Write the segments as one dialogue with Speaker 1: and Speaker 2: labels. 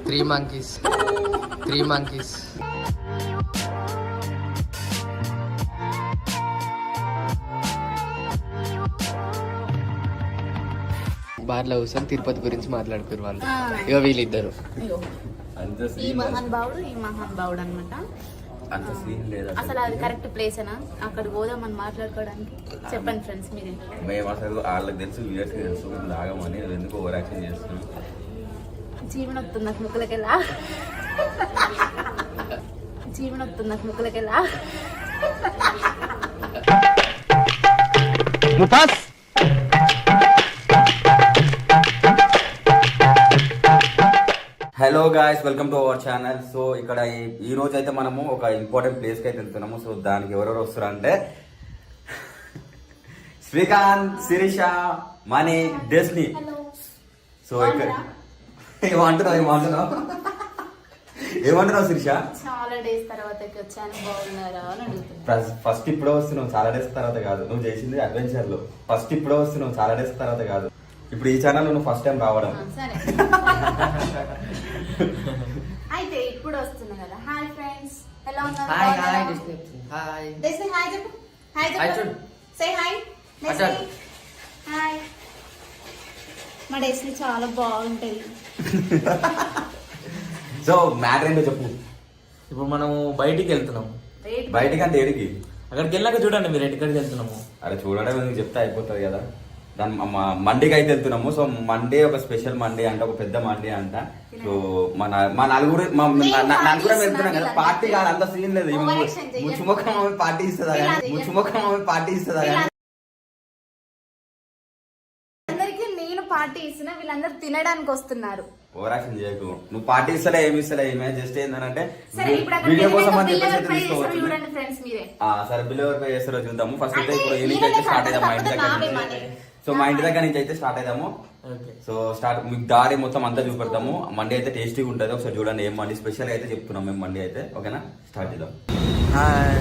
Speaker 1: Three monkeys. Three monkeys. బార్లో కూర్చొని తిరుపతి గురించి మాట్లాడుకున్నారు వాళ్ళు. ఇక వీళ్ళిద్దరు
Speaker 2: ఈ మహానుభావుడు అనమాట. అసలు అది కరెక్ట్ ప్లేసేనా? అక్కడ పోదామని మాట్లాడుకోవడానికి. చెప్పండి ఫ్రెండ్స్ మీరే.
Speaker 3: మేము అసలు వాళ్ళకి తెలుసు, వీళ్ళకి తెలుసు, లాగమని ఎందుకు ఓవర్ యాక్షన్ చేస్తున్నాం.
Speaker 2: జీవన వస్తుంది నాకు ముక్కలకెళ్ళా, జీవన వస్తుంది నాకు ముక్కలకెళ్ళా.
Speaker 3: Hello guys, welcome to our channel. So ఇక్కడ ఈ రోజు అయితే మనము ఒక ఇంపార్టెంట్ ప్లేస్ కి అయితే వెళ్తున్నాము. సో దానికి ఎవరెవరు వస్తారు అంటే శ్రీకాంత్, శిరీష, మనీ, డెస్ని. సో ఇక్కడ ఏమంటున్నావు శిరీష?
Speaker 2: చాలా డేస్ తర్వాత వచ్చాను, బాగున్నారా అని అడుగుతున్నా.
Speaker 3: ఫస్ట్ ఇప్పుడే వస్తున్నావు, చాలా డేస్ తర్వాత కాదు. నువ్వు చేసింది అడ్వెంచర్ లో. ఫస్ట్ ఇప్పుడే వస్తున్నావు, చాలా డేస్ తర్వాత కాదు. ఇప్పుడు ఈ ఛానల్ నువ్వు ఫస్ట్ టైం రావడం.
Speaker 2: సరే అయితే ఇప్పుడు వస్తున్నా కదా. హాయ్ ఫ్రెండ్స్, ఎలా ఉన్నారు?
Speaker 1: హాయ్ హాయ్
Speaker 2: హాయ్
Speaker 1: హాయ్
Speaker 2: డెస్ని, హాయ్ చెప్పు. హాయ్
Speaker 1: హాయ్
Speaker 2: చెప్పు.
Speaker 1: చూడు.
Speaker 2: సే హాయ్ డెస్ని. హాయ్. మా డెస్ని చాలా బాగుంటది.
Speaker 3: సో మ్యాటర్ ఏంటో చెప్పు.
Speaker 1: ఇప్పుడు మనము బయటికి వెళ్తున్నాము.
Speaker 3: బయటికి అంటే ఏడికి?
Speaker 1: అక్కడికి వెళ్ళాక చూడండి మీరు ఎక్కడికి వెళ్తున్నాము.
Speaker 3: అరే చూడడం ఎందుకు, చెప్తే అయిపోతుంది కదా. దాని మండీకి అయితే వెళ్తున్నాము. సో మండే ఒక స్పెషల్ మండే అంట, ఒక పెద్ద మండే అంట. సో మా నలుగురు వెళ్తున్నాం కదా. పార్టీ కాదు, అంత సీన్ లేదు. ముచ్చుముఖం పార్టీ ఇస్తుందా కానీ, ముచ్చుముఖం పార్టీ ఇస్తుందా కానీ.
Speaker 2: అందరికి నేను పార్టీ ఇస్తున్నా, వీళ్ళందరూ తినడానికి వస్తున్నారు.
Speaker 3: ఓవర్ యాక్షన్ చేయకు. నువ్వు పార్టీ ఇస్తలే, ఏమి ఇస్తలే, ఏమే జస్ట్ ఏంటంటే
Speaker 2: సరే ఇప్పుడు అక్కడ
Speaker 3: వీడియో కోసం అని
Speaker 2: బిల్
Speaker 3: చెప్పేసి
Speaker 2: ఎవరు పే చేస్తారో
Speaker 3: తీసుకోవచ్చు.
Speaker 2: చూడండి ఫ్రెండ్స్ మీరే.
Speaker 3: సరే బిల్ ఎవరు పే చేస్తారో చూద్దాము. ఫస్ట్ అయితే
Speaker 2: అంటే
Speaker 3: ఇప్పుడు ఈవినింగ్ అయితే స్టార్ట్ అయిదాం మా ఇంటి దగ్గర
Speaker 2: నావే
Speaker 3: నుంచి.
Speaker 2: మనీ.
Speaker 3: సో మా ఇంటి దగ్గర నుంచి అయితే స్టార్ట్ అయిదాము.
Speaker 1: ఓకే.
Speaker 3: సో స్టార్ట్ మీకు దారి మొత్తం అంతా చూపెడతాము. మండి అయితే టేస్టీగా ఉంటుంది. ఒకసారి చూడండి ఏం మండి స్పెషల్ అయితే చెప్తున్నాం మేము. మండి అయితే ఓకేనా, స్టార్ట్ చేద్దాం.
Speaker 1: హాయ్.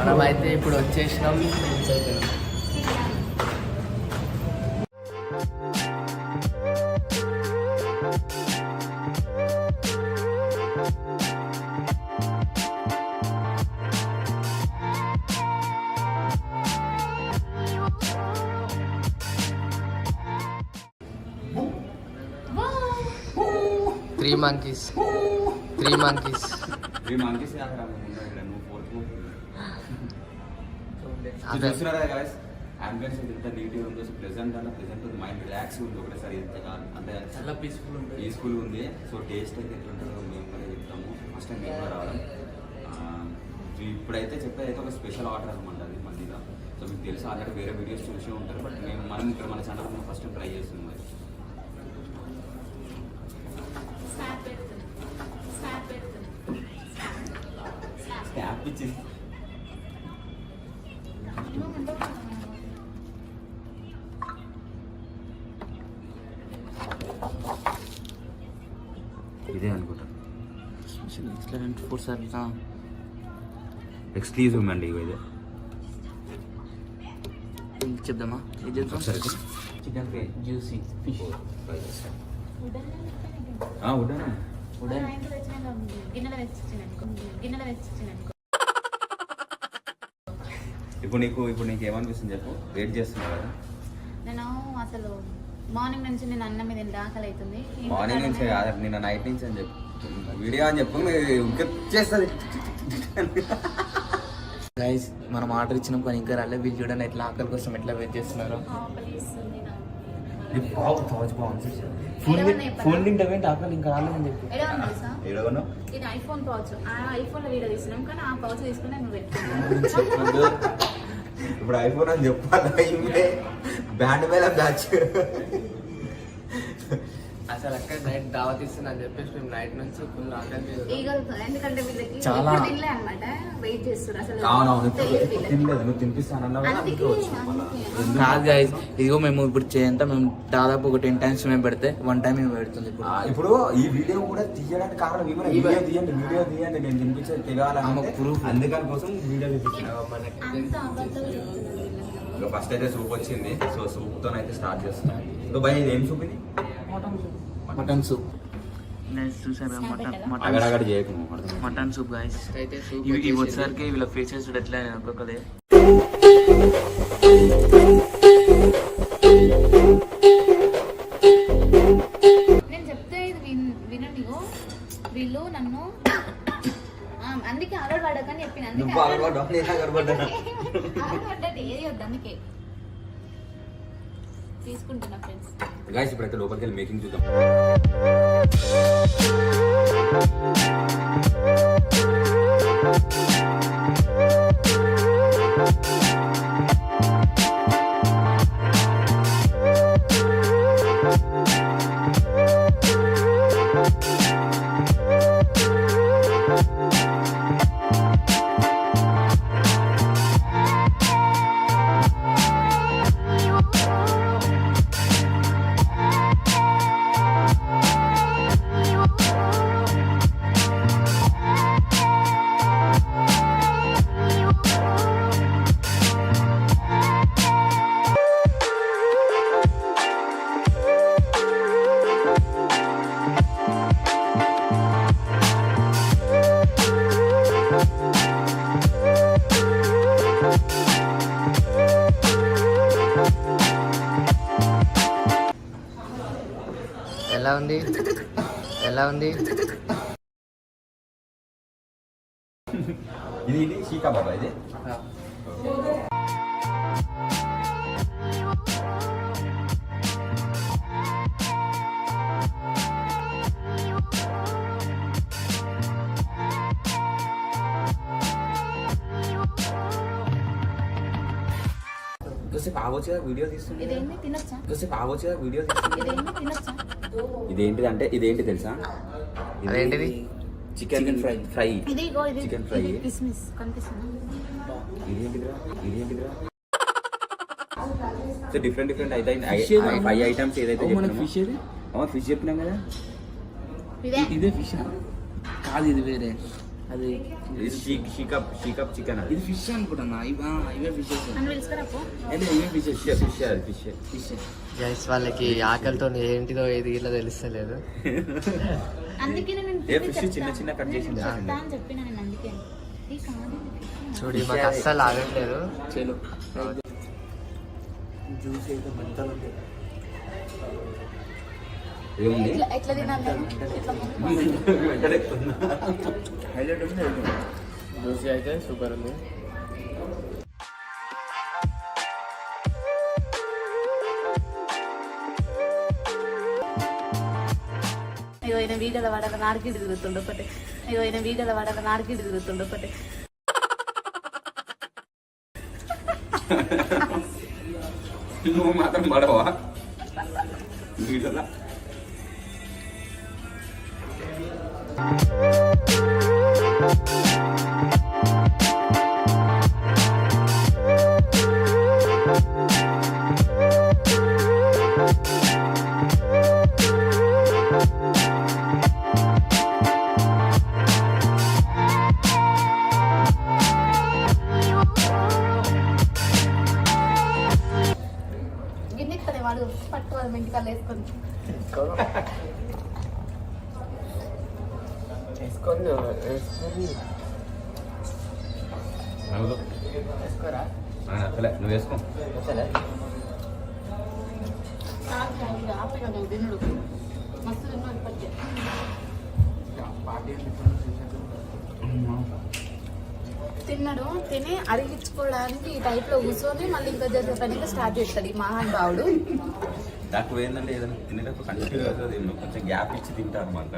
Speaker 1: మనమైతే ఇప్పుడు వచ్చేసినాం. Three monkeys. Three monkeys.
Speaker 3: చూస్తున్నారా guys? అంబియన్స్ ఎంత నీట్గా ఉందో. సో ప్లెజెంట్ అంటే ప్లెజెంట్ ఉంది, మైండ్ రిలాక్స్ ఉంది ఒకటేసారి. అంటే
Speaker 1: చాలా
Speaker 3: పీస్ఫుల్ ఉంది. సో టేస్ట్ అయితే ఎట్లుంటుందో మేము కూడా చెప్తాము. ఫస్ట్ టైం మేము కూడా రావడం. ఇప్పుడైతే చెప్పేది అయితే ఒక స్పెషల్ ఆర్డర్ అనమాట అది మందిగా. సో మీకు తెలుసు ఆల్రెడీ వేరే వీడియోస్ చూసి ఉంటారు. బట్ మనం ఇక్కడ మన ఛానల్ ఫస్ట్ టైం ట్రై చేస్తున్నాం. మరి స్నాప్ ఇచ్చింది. ఇదే అనుకుంటా ఎక్స్క్లూజివ్ అండి ఇదే.
Speaker 1: చెప్దామా? ఇది చెప్తాం. Chicken fry, juicy fish.
Speaker 3: ఇప్పుడు నీకు ఏమనిపిస్తుంది చెప్పు. వెయిట్ చేస్తున్నావు కదా.
Speaker 2: నేను అసలు మార్నింగ్ నుంచి నేను అన్నం మీద ఆకలి అవుతుంది.
Speaker 3: మార్నింగ్ నుంచి కాదు, నిన్న నైట్ నుంచి అని చెప్పు. వీడియో అని చెప్పు చేస్తుంది.
Speaker 1: గైస్ మనం ఆర్డర్ ఇచ్చినాం కానీ ఇంకా రాలేదు. వీళ్ళు చూడండి ఎట్లా ఆకలి కోసం ఎట్లా వెయిట్ చేస్తున్నారు. ఫోన్ తింటావేంటి, ఆకలి ఇంకా రాలేదని చెప్పి.
Speaker 2: ఇది ఐఫోన్ పౌచ్. ఆ ఐఫోన్ లో వీడియో తీసినాం కానీ ఆ పౌచ్ తీసుకుని నువ్వు పెట్టుకున్నావు.
Speaker 3: ఇప్పుడు ఐఫోన్ అని చెప్పాలి. బ్యాండ్ మీద బ్యాచ్.
Speaker 4: అసలు అక్కడ నైట్ దావత్ ఇస్తున్నా అని చెప్పేసి మేము నైట్ నుంచి ఫుల్ ఆకలి
Speaker 2: ఎందుకంటే వీళ్ళకి
Speaker 1: చాలా-
Speaker 2: ఎప్పుడు తినలే అన్నమాట వెయిట్ చేస్తారు అసలు
Speaker 3: అవునవును
Speaker 2: తెలియదు వీళ్ళకి.
Speaker 3: తినలేదు నువ్వు తినిపిస్తానన్నావు కదా
Speaker 2: అందుకే
Speaker 1: కాదు గైస్ ఇదిగో మేము ఇప్పుడు చేయంతా మేము దాదాపు ఒక 10 times మేము పెడితే 1 time మేము పెడుతుంది ఇప్పుడు
Speaker 3: ఇప్పుడు ఈ వీడియో కూడా తీయడానికి కారణం ఏమైనా వీడియో తీయండి నేను తినిపించేది
Speaker 1: ఆమెకు
Speaker 3: తెలియాలంటే
Speaker 1: proof.
Speaker 3: అందుకని కోసం వీడియో తీపించాను
Speaker 4: మనకి
Speaker 2: అంత అబద్ధాలు చెప్తున్నారు వీళ్ళందరూ.
Speaker 3: ఫస్ట్ అయితే సూప్ వచ్చింది సో సూప్ తో అయితే స్టార్ట్ చేస్తున్నాను సో భయ ఇది ఏం సూప్ ఇది
Speaker 1: మటన్ సూప్ చూసారా
Speaker 3: అగడగడ చేయకు
Speaker 1: మటన్ సూప్ గైస్
Speaker 4: అయితే సూప్
Speaker 1: ఇవి వచ్చేసరికి వీళ్ళ ఫేసెస్ ఎట్లా ఒక్కొక్కదే
Speaker 2: నేను చెప్తే ఇది వినండిగో వీళ్ళు నన్ను అందుకే అలవాటు పడకని చెప్పిన
Speaker 3: నువ్వు అగడబడ్డా నేను అగడబడ్డా
Speaker 2: అలవాటు ఏది వద్దు అందుకే తీసుకుంటున్నా ఫ్రెండ్స్.
Speaker 3: గాయస్ ఇప్పుడైతే లోపలికి వెళ్ళి మేకింగ్ చూద్దాం
Speaker 4: ఎలా ఉంది ఎలా ఉంది
Speaker 3: ఇది షీకా బాబా ఇది కొద్దిసేపు ఆగొచ్చుగా వీడియో తీస్తుంది
Speaker 2: ఇదేంటి తినొచ్చా?
Speaker 3: కొద్దిసేపు ఆగొచ్చుగా వీడియో తీస్తుంది
Speaker 2: ఇదేంటి తినొచ్చా?
Speaker 3: ఇదేంటిది అంటే ఇదేంటి తెలుసా
Speaker 4: అదేంటిది?
Speaker 3: చికెన్ ఫ్రై
Speaker 2: ఇదిగో ఇది
Speaker 3: చికెన్ ఫ్రై
Speaker 2: ఇది కిస్మిస్ కనిపిస్తుందా?
Speaker 3: ఇదేంటిదిరా సో డిఫరెంట్ అయితే
Speaker 1: Fish ఏదో
Speaker 3: 5 ఐటమ్స్ ఏదైతే
Speaker 1: మనకి ఫిష్ ఏది
Speaker 3: ఫిష్ చెప్పినాం కదా
Speaker 2: ఇదే
Speaker 1: ఇదే ఫిష్ కాదు ఇది వేరే అది
Speaker 3: ఇది షీకప్ చికెన్ అది
Speaker 1: ఇది ఫిష్ అనుకుంటున్నా ఇవే ఫిషెస్
Speaker 2: నన్ను పిలుచుకురాపో.
Speaker 1: ఇవే ఫిషెస్
Speaker 3: ఫిష్
Speaker 1: ఫిష్
Speaker 4: గైస్ వాళ్ళకి ఆకలితో ఏంటిదో ఏది ఇలా తెలుస్తలేదు.
Speaker 2: అందుకే నేను
Speaker 3: ఏ ఫిష్ చిన్న కట్ చేసి
Speaker 2: చెప్తా అని చెప్పిన నేను అందుకే ఈ కాదు
Speaker 4: చూడు మాకు అస్సలు ఆగట్లేదు.
Speaker 1: చలో జ్యూస్ అయితే మంటలు ఉంటాయి
Speaker 3: ఏముంది
Speaker 2: ఎట్లా తినాలి నేను? ఎట్లా
Speaker 1: హైలైట్ ఉంది
Speaker 4: జ్యూసీ అయితే సూపర్ ఉంది.
Speaker 2: అయ్యో ఆయన వీడియోల వాడాల నాడికి తిరుగుతుండు ఒకటి. అయ్యో ఆయన వీడియోల వాడాల నాడికి తిరుగుతుండు ఒకటి.
Speaker 3: నువ్వు మాత్రం పడవా వీడియోలో
Speaker 2: గిన్నె వాడు పట్టుకోవాలి మెంటికల్ వేసుకొని.
Speaker 4: వేసుకోరా
Speaker 3: అసలే నువ్వు వేసుకో
Speaker 2: ఆపగా నువ్వు తినడు మస్తు తిన్నాడు ఇప్పటికే. తిన్నాడు తిని అరిగించుకోవడానికి ఈ టైప్ లో కూర్చొని మళ్ళీ ఇంకా చేసే పని స్టార్ట్ చేస్తాడు ఈ మహాన్ భావుడు.
Speaker 3: నాకు ఏంటంటే ఏదైనా తినేటప్పుడు కంటిన్యూ కొంచెం గ్యాప్ ఇచ్చి తింటారు అనమాట.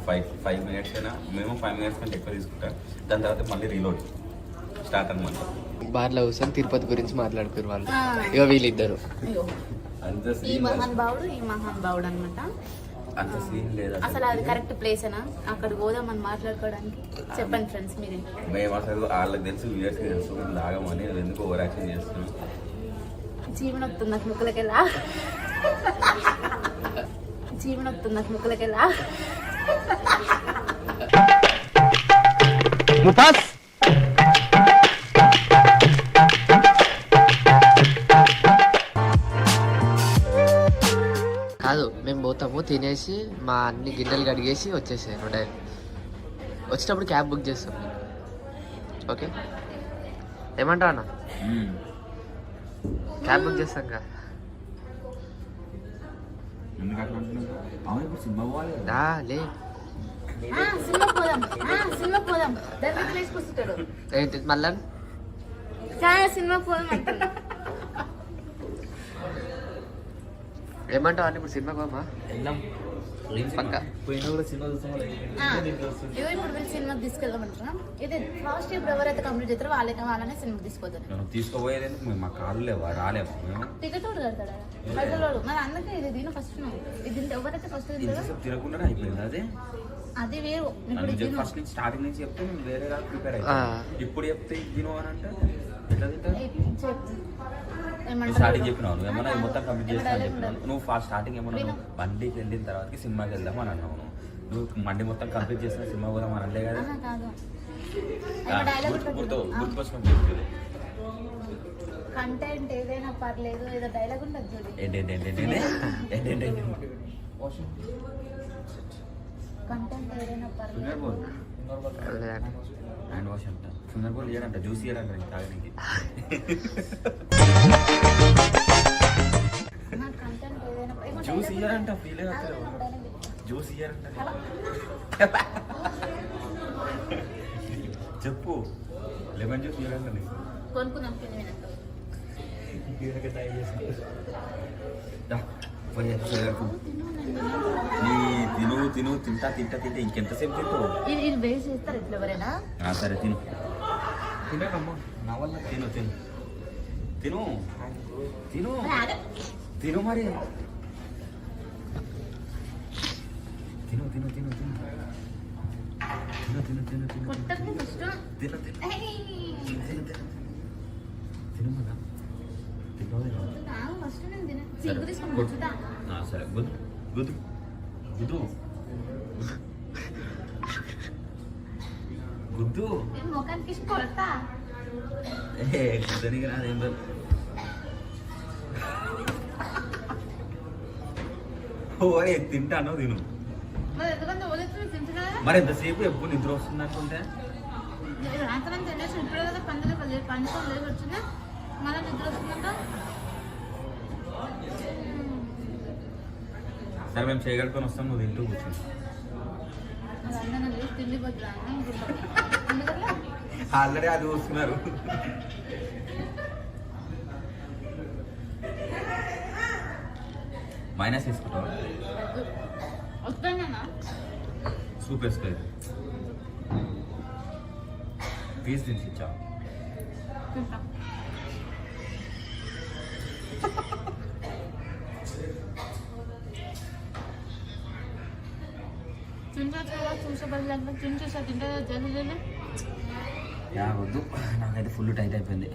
Speaker 3: 5 minutes అయినా మేము 5 minutes కంటే ఎక్కువ తీసుకుంటాం. దాని తర్వాత మళ్ళీ రీలోడ్ స్టార్ట్ అనమాట.
Speaker 4: బార్లో కూర్చొని తిరుపతి గురించి మాట్లాడుకోరు వాళ్ళు. ఇక వీళ్ళిద్దరు
Speaker 2: అయ్యో
Speaker 3: అంత
Speaker 2: ఈ మహాన్ భావుడు అనమాట.
Speaker 3: అంత సీన్ లేదు
Speaker 2: అసలు అది కరెక్ట్ ప్లేసేనా అక్కడ పోదామని మాట్లాడుకోవడానికి? చెప్పండి ఫ్రెండ్స్ మీరు.
Speaker 3: మేము అసలు వాళ్ళకి తెలుసు, వ్యూయర్స్కి తెలుసు మేము లాగమని ఎందుకు ఓవర్ యాక్షన్ చేస్తున్నాం.
Speaker 2: జీవన వస్తుంది నాకు ముక్కలకెళ్ళా, జీవన వస్తుంది నాకు ముక్కలకెళ్ళా.
Speaker 4: కాదు, మేము పోతాము, తినేసి మా అన్ని గిన్నెలు కడిగేసి వచ్చేసాను డైరెక్ట్. వచ్చేటప్పుడు క్యాబ్ బుక్ చేస్తాం. ఓకే, ఏమంటావు అన్న? క్యాబ్ బుక్ చేస్తాం కదా. లే
Speaker 2: సినిమా పోదాం, సినిమా పోదాం. దగ్గర తీసుకొస్తాడు
Speaker 4: ఏంటి మళ్ళా?
Speaker 2: సినిమా పోదాం అంటున్నా.
Speaker 4: ఏమంటావు అని? ఇప్పుడు సినిమాకి పోమా? పక్క
Speaker 1: పోయినా కూడా సినిమా చూస్తాం.
Speaker 2: ఇగో ఇప్పుడు వీళ్ళు సినిమాకి తీసుకెళ్దామంటున్నాం. ఇది ఫాస్ట్ ఇప్పుడు ఎవరైతే కంప్లీట్ చేస్తారో వాళ్ళనే సినిమాకి తీసుకొద్దాం.
Speaker 3: తీసుకోబోయేది ఎందుకు? మా కాళ్ళు లేవా, రాలేము మేము.
Speaker 2: టికెట్ కూడా కడతాడా పైసలు? మరి అందుకే ఇది దీని ఫస్ట్ ఇది ఎవరైతే ఫస్ట్ తింటారో
Speaker 3: తిరగకుండా అయిపోయింది అదే.
Speaker 2: అది వేరు. ఇప్పుడు ఇది
Speaker 3: ఫస్ట్ నుంచి స్టార్టింగ్ నుంచి చెప్తే నేను వేరే కాదు ప్రిపేర్ అయిపోయి ఇప్పుడు చెప్తే ఇది తిను అని అంటే ఎట్లా తింటారు? స్టార్టింగ్ చెప్పినావు నువ్వు ఏమన్నా మొత్తం కంప్లీట్ చేస్తాను చెప్పినావు నువ్వు. ఫాస్ట్ స్టార్టింగ్ ఏమన్నా మండీకి వెళ్ళిన తర్వాత సినిమాకి వెళ్దాం అని అన్నావు నువ్వు. మండి మొత్తం కంప్లీట్ చేసిన సినిమా కూడా మనం అనలే కదా. గుర్తుకొచ్చిన చెప్తుంది.
Speaker 2: కంటెంట్ ఏదైనా పర్లేదు, ఏదో డైలాగ్ ఉండదు చూడు. కంటెంట్ ఏదైనా పర్లేదు.
Speaker 3: హ్యాండ్ వాష్ అంట, ఫింగర్ బోల్ ఇయ్యాడంట, జ్యూస్ ఇయ్యాడంట తాగడానికి.
Speaker 2: కంటెంట్ ఏదైనా
Speaker 3: జ్యూస్ ఇయ్యారంట, ఫీల్ జ్యూస్ ఇయ్యారంట. చెప్పు, లెమన్ జ్యూస్ ఇయ్యారంట నీకు.
Speaker 2: కొనుక్కుందాం.
Speaker 3: తిను తిను తింటా తింటా తింటా ఇంకెంతసేపు తింటావు?
Speaker 2: ఇది వేస్ట్ చేస్తారు ఇట్లా ఎవరైనా.
Speaker 3: సరే తిను తినకమ్మా, నా వల్ల తిను తిను తిను తిను తిను మరి తిను తిను తిను తిను తిను తిను తిను తిను
Speaker 2: కొట్టకు ఫస్ట్.
Speaker 3: తిను తిను తిను మళ్ళా
Speaker 2: ఫస్ట్ నేను తిన సిగ్గు తీసుకొని కూర్చుంటా.
Speaker 3: సరే గుద్దు గుద్దు గుద్దు గుద్దు.
Speaker 2: నేను ముఖానికి కొడతా.
Speaker 3: గుద్దనికి రాదేం ఓరే తింటాను తిను.
Speaker 2: మరి ఎందుకంటే వదిలేసి తింటున్నా కదా.
Speaker 3: మరి ఎంతసేపు ఎప్పుడు నిద్ర వస్తుంది అనుకుంటే
Speaker 2: రాత్రి తినేసి ఇప్పుడే కదా పండుకొని లేచి వచ్చిందా మళ్ళీ నిద్ర వస్తుందంట.
Speaker 3: సరే మేము చేయగలుగుకొని వస్తాం, నువ్వు తింటూ కూర్చొని.
Speaker 2: తిండి బదులు
Speaker 3: ఆల్రెడీ అది చూస్తున్నారు. మైనస్ వేసుకుంటావా?
Speaker 2: వస్తానా
Speaker 3: సూప్ వేసుకోలేదు, పీస్ తిని ఇచ్చావు.
Speaker 2: తింటా. చూసే బదులు తింటేసా తింటే జల్లి
Speaker 3: వద్దు, నాకైతే ఫుల్ టైట్ అయిపోయింది.